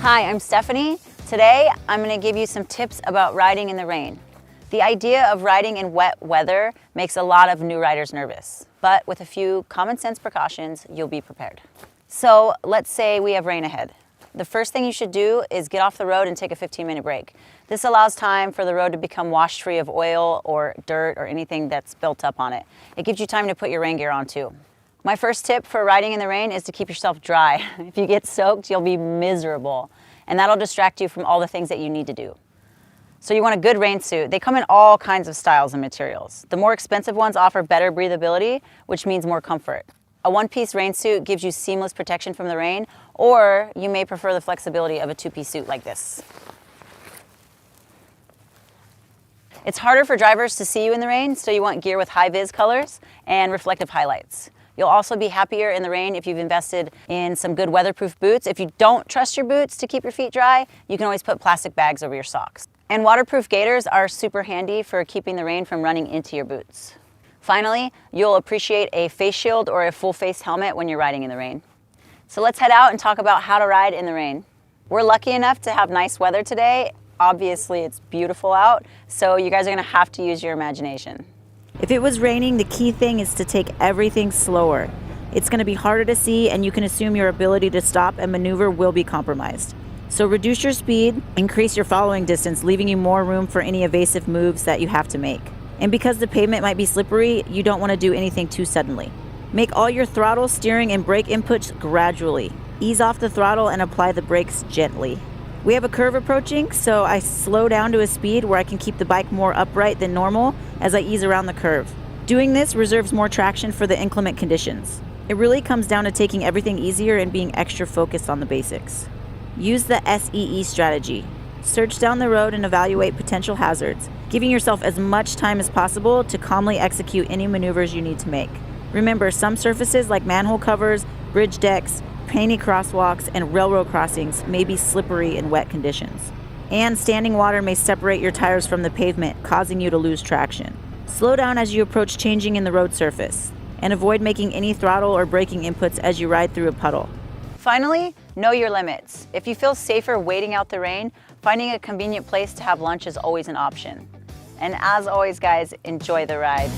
Hi, I'm Stephanie. Today, I'm going to give you some tips about riding in the rain. The idea of riding in wet weather makes a lot of new riders nervous, but with a few common sense precautions, you'll be prepared. So let's say we have rain ahead. The first thing you should do is get off the road and take a 15-minute break. This allows time for the road to become washed free of oil or dirt or anything that's built up on it. It gives you time to put your rain gear on too. My first tip for riding in the rain is to keep yourself dry. If you get soaked, you'll be miserable, and that'll distract you from all the things that you need to do. So you want a good rain suit. They come in all kinds of styles and materials. The more expensive ones offer better breathability, which means more comfort. A one-piece rain suit gives you seamless protection from the rain, or you may prefer the flexibility of a two-piece suit like this. It's harder for drivers to see you in the rain, so you want gear with high-vis colors and reflective highlights. You'll also be happier in the rain if you've invested in some good weatherproof boots. If you don't trust your boots to keep your feet dry, you can always put plastic bags over your socks. And waterproof gaiters are super handy for keeping the rain from running into your boots. Finally, you'll appreciate a face shield or a full face helmet when you're riding in the rain. So let's head out and talk about how to ride in the rain. We're lucky enough to have nice weather today. Obviously, it's beautiful out, so you guys are gonna have to use your imagination. If it was raining, the key thing is to take everything slower. It's going to be harder to see, and you can assume your ability to stop and maneuver will be compromised. So reduce your speed, increase your following distance, leaving you more room for any evasive moves that you have to make. And because the pavement might be slippery, you don't want to do anything too suddenly. Make all your throttle, steering, and brake inputs gradually. Ease off the throttle and apply the brakes gently. We have a curve approaching, so I slow down to a speed where I can keep the bike more upright than normal as I ease around the curve. Doing this reserves more traction for the inclement conditions. It really comes down to taking everything easier and being extra focused on the basics. Use the SEE strategy. Search down the road and evaluate potential hazards, giving yourself as much time as possible to calmly execute any maneuvers you need to make. Remember, some surfaces like manhole covers, bridge decks, painty crosswalks, and railroad crossings may be slippery in wet conditions. And standing water may separate your tires from the pavement, causing you to lose traction. Slow down as you approach changing in the road surface, and avoid making any throttle or braking inputs as you ride through a puddle. Finally, know your limits. If you feel safer waiting out the rain, finding a convenient place to have lunch is always an option. And as always, guys, enjoy the ride.